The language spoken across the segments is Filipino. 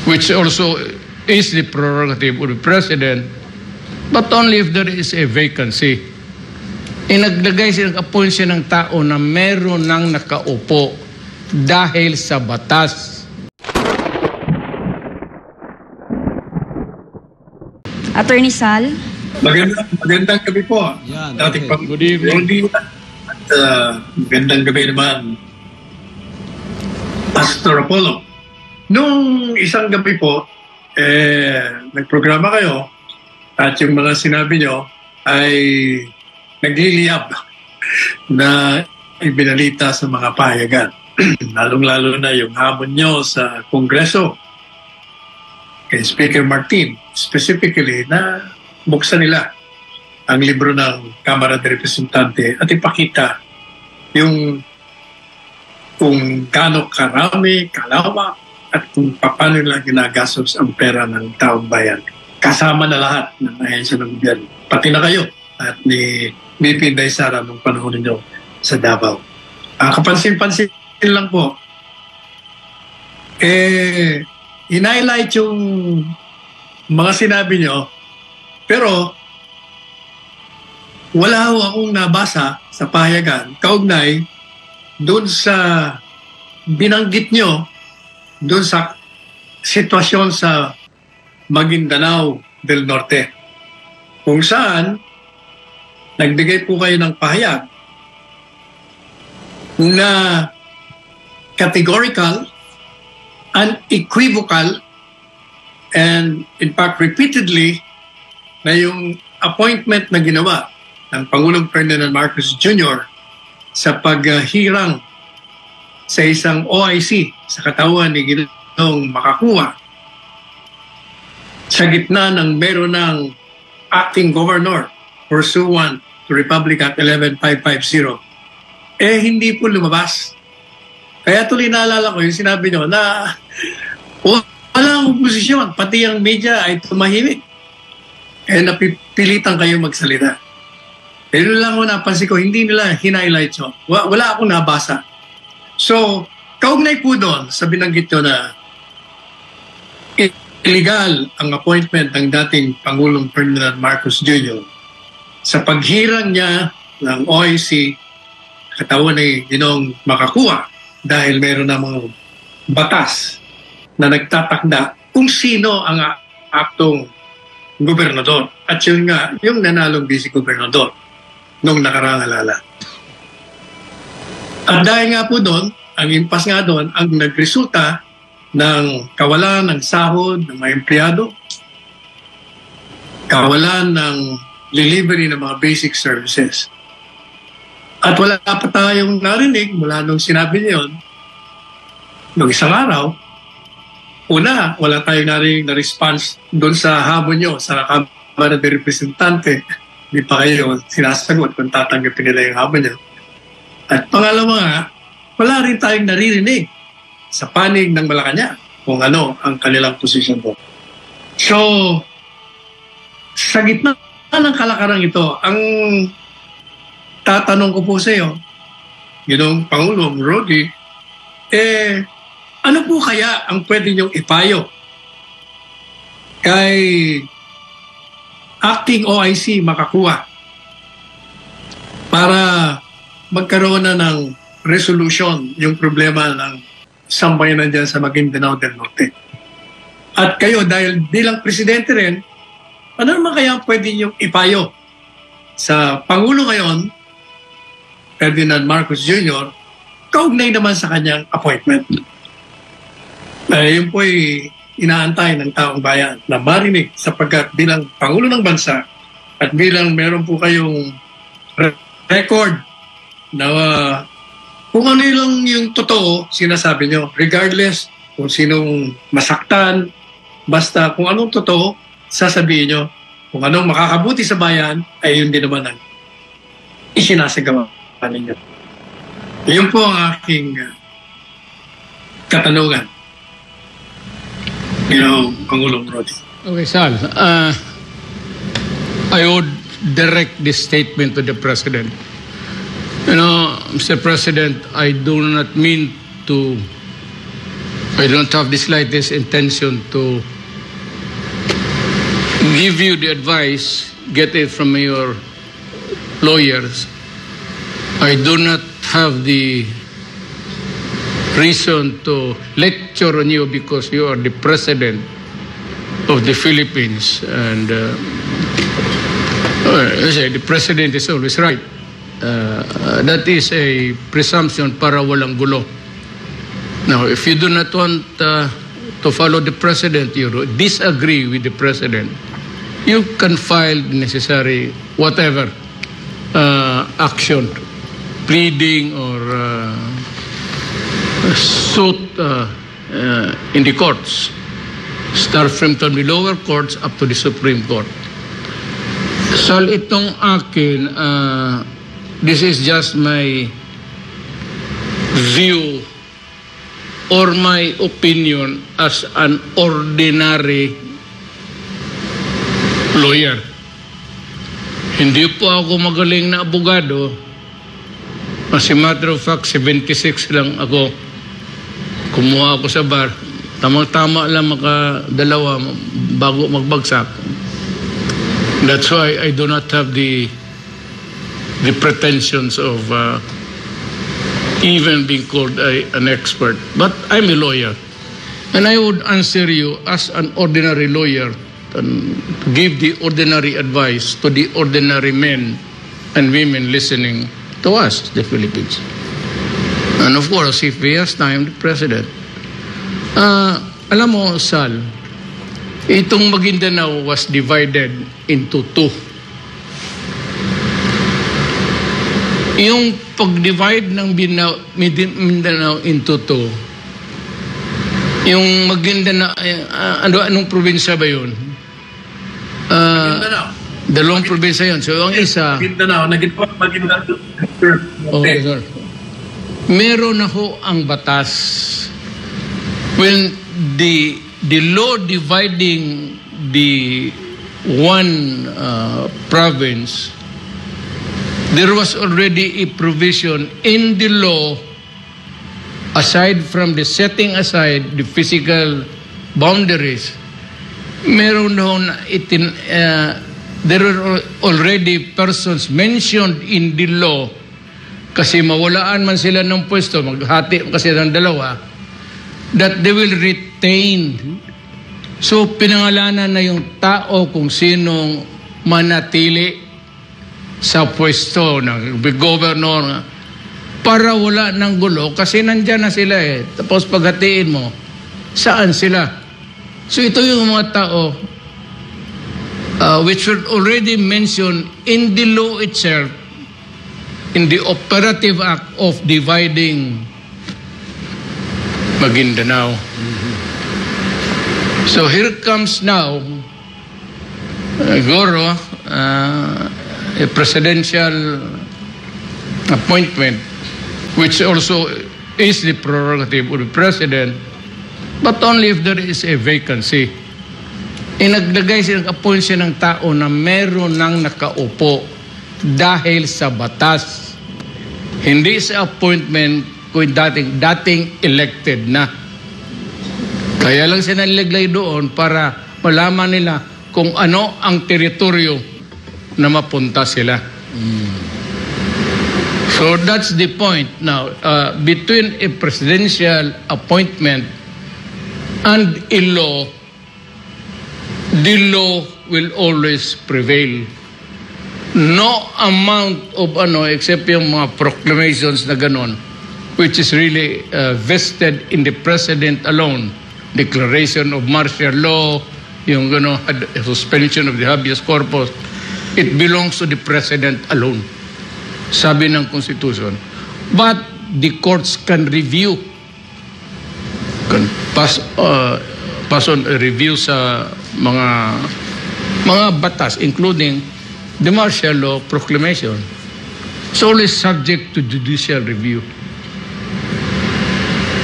which also is the prerogative of the President, but only if there is a vacancy. Nag-appoint siya ng tao na meron nang nakaupo dahil sa batas. Attorney Sal? Magandang gabi po. Yan, Dating okay. Good evening. Magandang gabi naman, Pastor Apollo. Nung isang gabi po, nagprograma kayo at yung mga sinabi nyo ay nagliliyab na ibinalita sa mga pahayagan. Lalong-lalo na yung hamon nyo sa Kongreso kay Speaker Martin, specifically na buksan nila ang libro ng Kamara de Representante at ipakita yung kung gaano karami, kalawak, at kung paano nila ginagastos ang pera ng taong bayan. Kasama na lahat ng ahensya ng gobyerno. Pati na kayo at ni BP Inday Sara nung panahon ninyo sa Davao. Kapansin-pansin lang po, in-highlight yung mga sinabi nyo, pero wala ho akong nabasa sa pahayagan kaugnay doon sa binanggit nyo doon sa sitwasyon sa Maguindanao del Norte, kung saan nagbigay po kayo ng pahayag na categorical, unequivocal, and in fact repeatedly na yung appointment na ginawa ng Pangulong Ferdinand Marcos Jr. sa paghirang sa isang OIC sa katawan ni Ginoong Makakuwa sa gitna ng meron ng acting governor pursuant to Republic Act 11550, hindi po lumabas. Kaya tuloy naalala ko yung sinabi nyo na walang oposisyon, pati ang media ay tumahimik. Napipilitan kayo magsalita. Pero lang ko napansin ko, hindi nila hinighlight yun. Wala akong nabasa. So, kaugnay po doon sa binanggit nyo na illegal ang appointment ng dating Pangulong Ferdinand Marcos Jr. sa paghirang niya ng OIC katawan ni Ginoong Makakuwa dahil meron na mga batas na nagtatakda kung sino ang aktong gobernador. At yun nga, yung nanalong vice-gobernador nung nakaraang alala. At dahil nga po doon, ang impas nga doon, ang nagresulta ng kawalan ng sahod ng mga empleyado, kawalan ng delivery ng mga basic services. At wala pa tayong narinig mula nung sinabi niyo yun, nung isang araw, una, wala tayong narinig na response doon sa hamon nyo sa Kamara de Representante. Hindi pa kayo sinasagot kung tatanggapin nila yung hamon nyo. At pangalawa nga, wala rin tayong naririnig sa panig ng Malacanang kung ano ang kanilang posisyon doon. So, sa gitna ng kalakarang ito, ang tatanong ko po sa iyo, Ginoong Pangulong Rodi, ano po kaya ang pwede niyong ipayo kay acting OIC Makakuwa para magkaroon na ng resolution yung problema ng sambayanan dyan sa Maguindanao del Norte. At kayo, dahil bilang presidente rin, ano naman kaya pwede niyong ipayo sa Pangulo ngayon, Ferdinand Marcos Jr., kaugnay naman sa kanyang appointment? Yun po ay inaantay ng taong bayan na marinig sapagkat bilang Pangulo ng Bansa at bilang meron po kayong record na kung ano lang yung totoo, sinasabi nyo, regardless kung sinong masaktan, basta kung anong totoo, sasabihin nyo. Kung anong makakabuti sa bayan, ay yun din naman ang isinasagawa ninyo. Yun po ang aking katanungan. Pangulong Rodi. Okay, Sal. I would direct this statement to the President. Mr. President, I do not mean to I don't have the slightest intention to give you the advice, get it from your lawyers. I do not have the reason to lecture on you because you are the president of the Philippines, and the president is always right. That is a presumption para walang gulo. Now, if you do not want to follow the president, you disagree with the president, you can file the necessary whatever action, pleading or suit in the courts. Start from the lower courts up to the Supreme Court. Sal, itong akin, this is just my view or my opinion as an ordinary lawyer. Hindi po ako magaling na abogado. As a matter of fact, 76 lang ako. Kumuha ako sa bar. Tamang-tama lang makadalawa bago magbagsak. That's why I do not have the pretensions of even being called an expert. But I'm a lawyer. And I would answer you as an ordinary lawyer and give the ordinary advice to the ordinary men and women listening to us, the Philippines. And of course, if we have time, the President. Alam mo, Sal, itong Maguindanao was divided into two. Yung pag-divide ng Mindanao into two, yung Maguindanao, anong probinsya ba yun? Maguindanao. Dalawang probinsya yun. So, ang isa... Maguindanao. Maguindanao. Okay, sir. Meron na ho ang batas. When the law dividing the one province, there was already a provision in the law, aside from the setting aside the physical boundaries, meron na there are already persons mentioned in the law, kasi mawalaan man sila ng pwesto, maghati kasi ng dalawa, that they will retain. So, pinangalanan na yung tao kung sinong manatili sa pwesto ng governor para wala ng gulo kasi nandyan na sila eh. Tapos paghatiin mo, saan sila? So, ito yung mga tao which were already mentioned in the law itself, in the operative act of dividing Maguindanao. So here comes now Goro, a presidential appointment, which also is the prerogative of the president, but only if there is a vacancy. Naglagay siya, appoint siya ng tao na meron nang nakaupo dahil sa batas. Hindi sa appointment kung dating elected na. Kaya lang siya naliglay doon para malaman nila kung ano ang teritoryo na mapunta sila. So that's the point. Now, between a presidential appointment and a law, the law will always prevail. No amount of except yung mga proclamations na ganon, which is really vested in the president alone. Declaration of martial law, yung suspension of the habeas corpus, it belongs to the president alone, sabi ng Constitution. But the courts can review, can pass on a review sa mga batas, including the martial law proclamation. It's always subject to judicial review.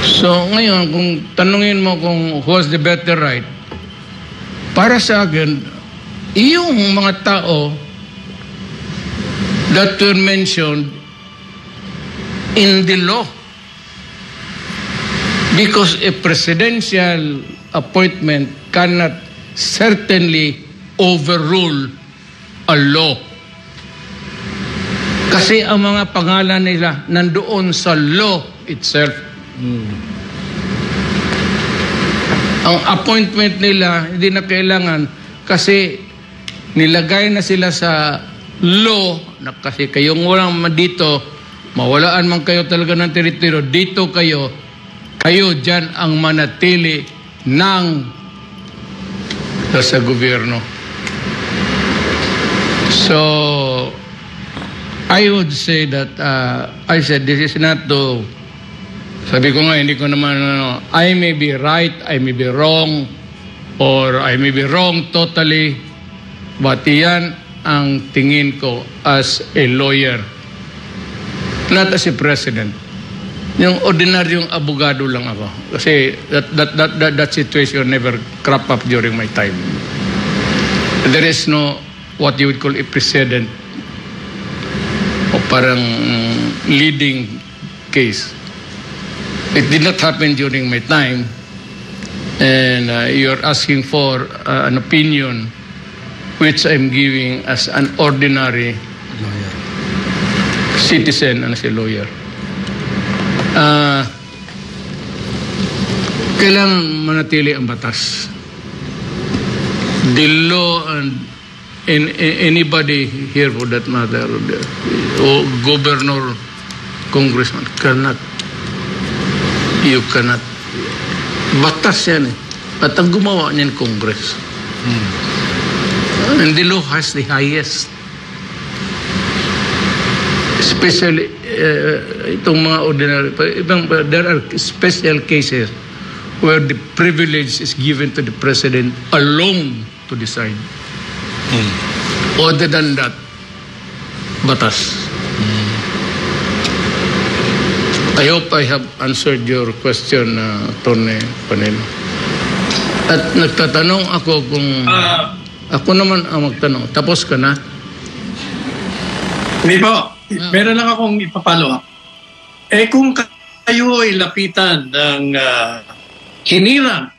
So ngayon, kung tanungin mo kung who has the better right, para sa akin, yung mga tao that were mentioned in the law, Because a presidential appointment cannot certainly overrule a law. Kasi ang mga pangalan nila nandoon sa law itself. Ang appointment nila hindi na kailangan kasi nilagay na sila sa law na kasi kayong walang dito, mawalaan man kayo talaga ng teritoryo, dito kayo dyan ang manatili ng sa gobyerno. So, I would say that, I said, this is not to, sabi ko nga, hindi ko naman, I may be right, I may be wrong, or I may be wrong totally, but yan ang tingin ko as a lawyer, not as a president. Yung ordinaryong abogado lang ako. Kasi that situation never crop up during my time. There is no what you would call a precedent o parang leading case. It did not happen during my time. And you're asking for an opinion which I'm giving as an ordinary lawyer. Citizen and as a lawyer. Kailangan manatili ang batas. The law and anybody here for that matter, or governor, congressman, you cannot. Batas yan eh. At ang gumawa niyan Congress. And the law has the highest. Especially, itong mga ordinary, there are special cases where the privilege is given to the president alone to decide. Other than that, batas. I hope I have answered your question, Tony Panelo. At nagtatanong ako kung ako naman ang magtanong. Tapos ka na? Hindi po. Meron lang akong ipapalo up. Kung kayo ay lapitan ng hinirang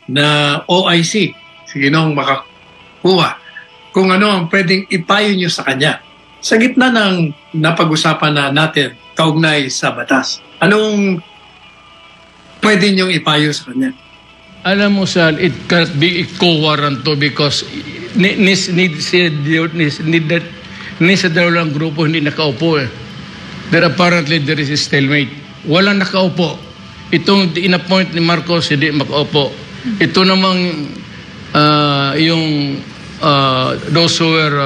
na OIC, sige nung makakuha, kung ano ang pwedeng ipayo nyo sa kanya. Sa gitna ng napag-usapan na natin kaugnay sa batas, anong pwede nyong ipayo sa kanya? Alam mo, Sal, it can't be a co-warrant to because sa dalawang grupo hindi nakaupo eh. Apparently there is a stalemate. Walang nakaupo. Itong in-appoint ni Marcos hindi makaupo. Ito namang yung those who were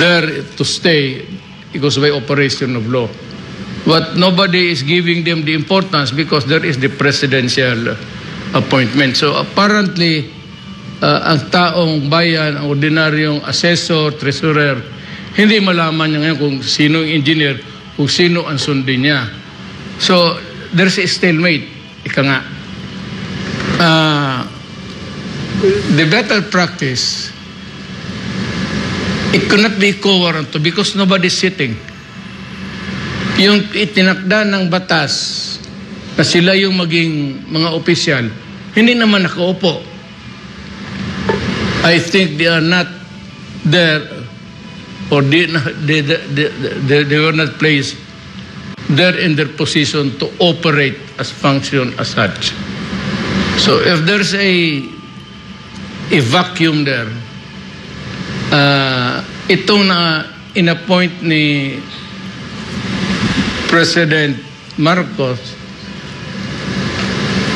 there to stay because by operation of law. But nobody is giving them the importance because there is the presidential appointment. So apparently, ang taong bayan, ang ordinaryong assessor, treasurer, hindi malaman niya ngayon kung sino ang engineer, kung sino ang sundin niya. So, there's a stalemate. Ika nga. The better practice, it cannot be co-warrant because nobody's sitting. Yung itinakda ng batas na sila yung maging mga opisyal, hindi naman nakaupo. I think they are not there or they were not placed there in their position to operate as function as such. So if there's a vacuum there, itong na in-appoint ni President Marcos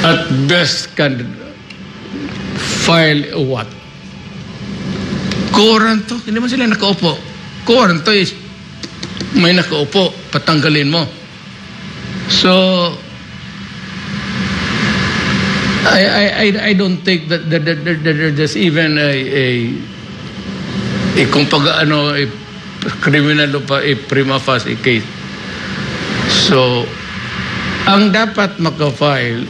at best can file a what? Co-warrant to. Hindi man sila nakaupo. Co-warrant to is may nakaupo, patanggalin mo. So I don't think that there's even a kung pag a criminal o pa a prima facie case. So, ang dapat maka-file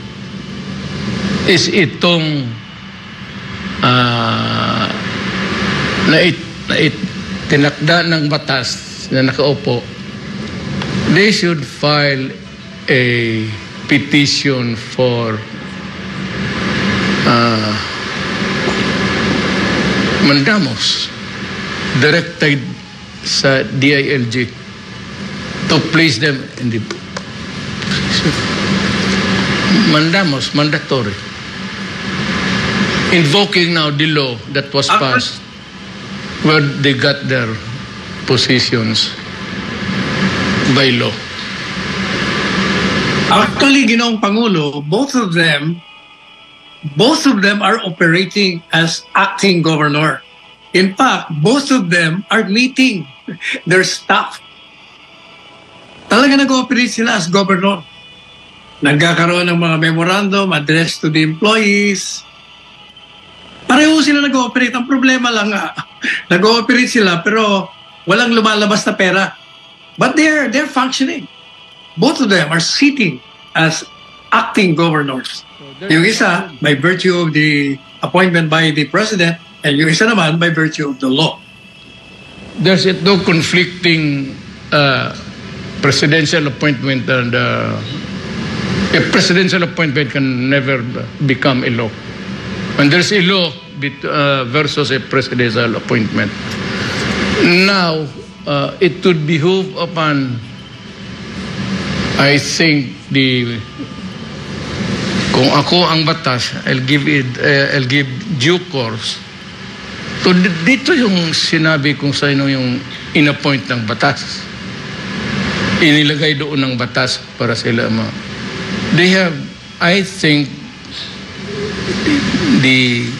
is itong tinakda ng batas na nakaupo. They should file a petition for mandamus directed sa DILG to place them in the mandamus, mandatory. Invoking now the law that was passed where they got their positions by law. Actually, Ginoong Pangulo, both of them are operating as acting governor. In fact, both of them are meeting their staff. Talaga nag-ooperate sila as governor. Nagkakaroon ng mga memorandum addressed to the employees. Pareho sila nag-ooperate. Ang problema lang nag-ooperate sila pero walang lumalabas na pera. But they're functioning. Both of them are sitting as acting governors. Yung isa, by virtue of the appointment by the president, and yung isa naman, by virtue of the law. There's no conflicting presidential appointment, and a presidential appointment can never become a law. And there's a law versus a presidential appointment. Now, it would behoove upon, I think, kung ako ang batas, I'll give due course. So dito yung sinabi kung sino yung in-appoint ng batas. Inilagay doon ng batas para sila they have, I think, the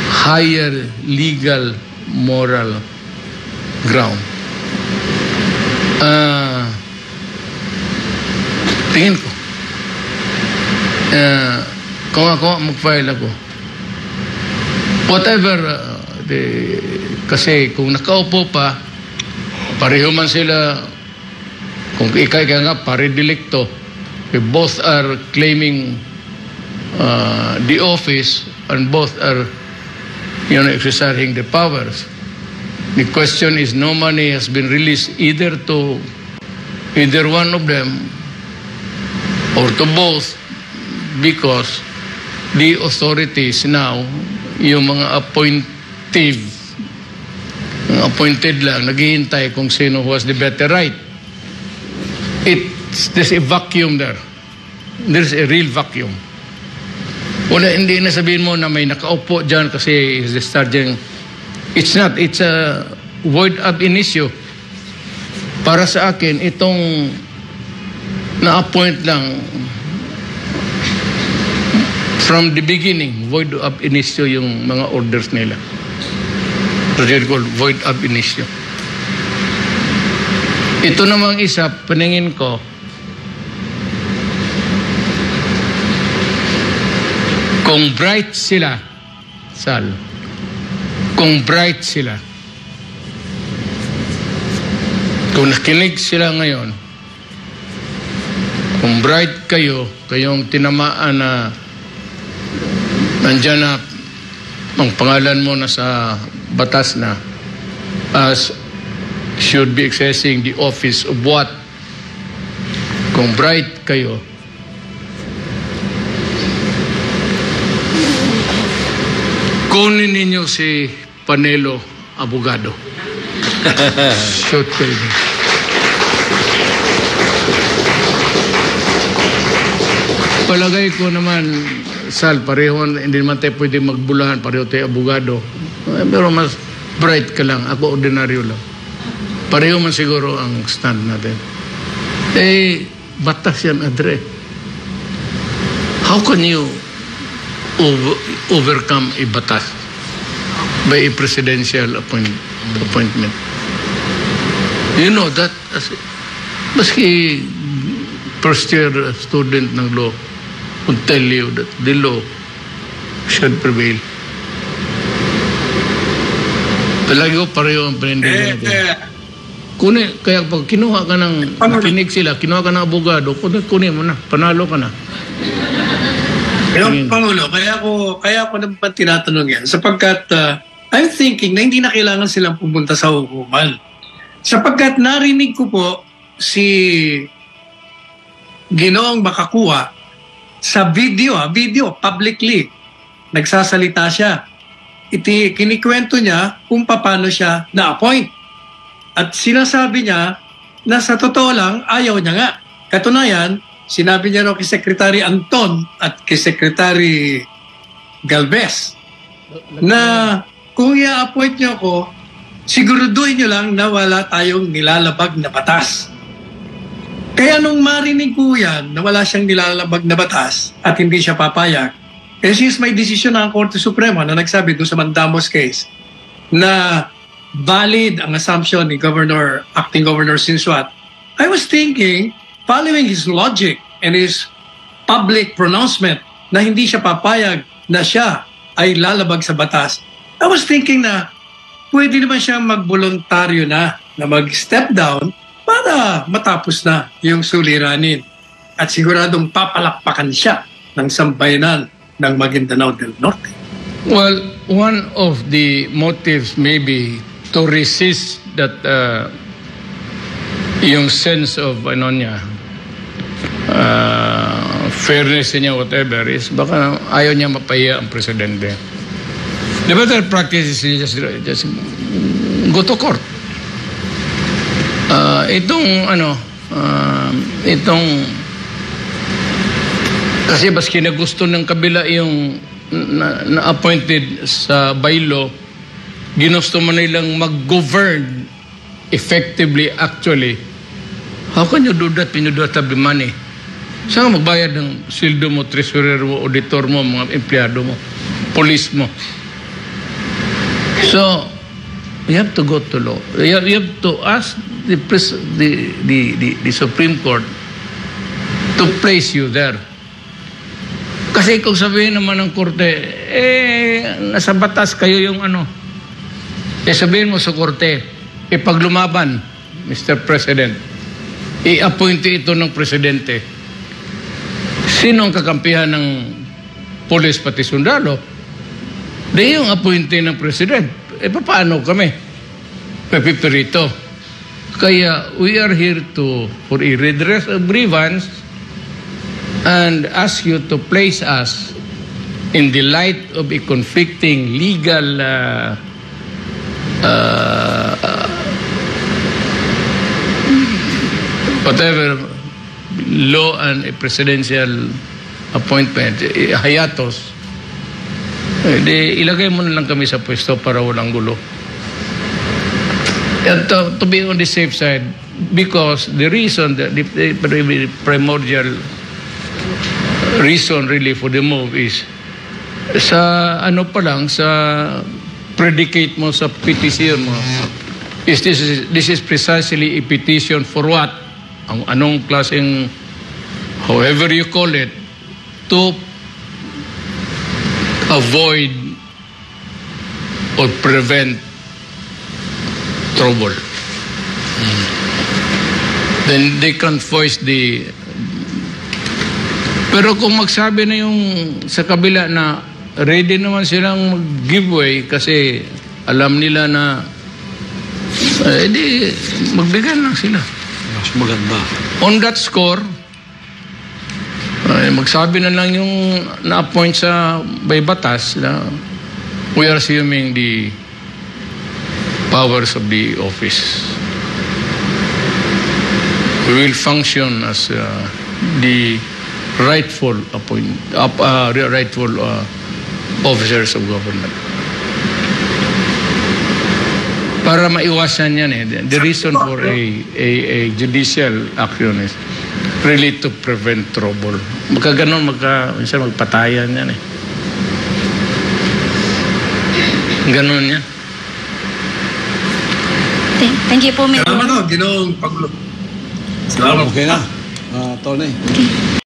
higher legal moral ground. Tingin ko. Kung ako mag-file ako, whatever, kasi kung nakaupo pa, pareho man sila, kung ikay ka nga, pare-delicto, both are claiming the office and both are exercising the powers. The question is, no money has been released either to either one of them or to both, because the authorities now, yung mga appointed lang, naghihintay kung sino who has the better right. There's a vacuum there. There's a real vacuum. Wala, hindi na sabihin mo na may nakaupo dyan kasi is discharging. It's not. It's a void ab initio. Para sa akin, itong na-appoint lang from the beginning, void ab initio yung mga orders nila. So they're called void ab initio. Ito namang isa, paningin ko, kung bright sila, Sal, kung bright sila, kung nakinig sila ngayon, kung bright kayo, kayong tinamaan na nandyan na ang pangalan mo na sa batas na as should be accessing the office of what? Kung bright kayo, kunin ninyo si Panelo Abogado. Shoot kayo. Palagay ko naman, Sal, pareho, hindi naman tayo pwede magbulahan, pareho tayo abogado. Pero mas bright ka lang, ako ordinaryo lang. Pareho man siguro ang stand natin. Batas yan, Adre. How can you overcome a batas by a presidential appointment? You know that, maski first year student ng law would tell you that the law should prevail. Palagi ko pareho ang panindigan natin. Kaya pag kinuha ka ng, nakinig sila, kinuha ka ng abogado, kunin mo na, panalo ka na. Pangulo, kaya ako naman tinatanong yan, sapagkat I'm thinking na hindi na kailangan silang pumunta sa hukuman. Sapagkat narinig ko po si Ginoong Makakuwa, sa video, publicly, nagsasalita siya. Kinikwento niya kung paano siya na-appoint. At sinasabi niya na sa totoo lang, ayaw niya nga. Katunayan, sinabi niya raw kay Secretary Anton at kay Secretary Galvez na kung i-appoint niyo ako, siguraduhin niyo lang na wala tayong nilalabag na batas. Kaya nung marinig ko yan na wala siyang nilalabag na batas at hindi siya papayag, since may desisyon ng Korte Suprema na nagsabi doon sa Mandamos case na valid ang assumption ni Acting Governor Sinsuat, I was thinking, following his logic and his public pronouncement na hindi siya papayag na siya ay lalabag sa batas, I was thinking na pwede naman siyang magboluntaryo na mag-step down para matapos na yung suliranin. At siguradong papalakpakan siya ng sambayanan ng Maguindanao del Norte. Well, one of the motives maybe to resist that yung sense of fairness niya, whatever, is baka ayaw niya mapahiya ang presidente. The better practice is just go to court. Kasi baski na gusto ng kabila yung na-appointed sa bylaw, ginusto mo nilang mag-govern effectively, actually. How can you do that when you don't have the money? Saan ka magbayad ng sildo mo, treasurer mo, auditor mo, mga empleyado mo, police mo? So, you have to go to law. You have to ask the Supreme Court to place you there. Kasi kung sabihin naman ng korte, nasa batas kayo yung sabihin mo sa korte, pag lumaban, Mr. President, i-appointe ito ng presidente. Sino ang kakampihan ng police pati sundalo? Di yung appointe ng president. Paano kami? Pepipirito. Kaya we are here for a redress of grievance and ask you to place us in the light of a conflicting legal whatever law and a presidential appointment, hayatos, ilagay mo na lang kami sa pwesto para walang gulo. And to be on the safe side, because the reason, the primordial reason really for the move is sa sa predicate mo, sa petition mo, is this is precisely a petition for what? Ang anong klaseng, however you call it, to avoid or prevent trouble. Then they can voice the... Pero kung magsabi na yung sa kabila na ready naman silang mag-giveaway kasi alam nila na edi magbigay lang sila. Mas maganda. On that score, magsabi na lang yung na-appoint sa by batas na we are assuming the powers of the office. We will function as the rightful officers of government. Para maiwasan yan The reason for a judicial action is really to prevent trouble. Minsan magpatayan yan Ganon yan. Thank you po, Mayor. Salamat Ginoong Pangulo. Salamat. Okay na, Tony. Okay.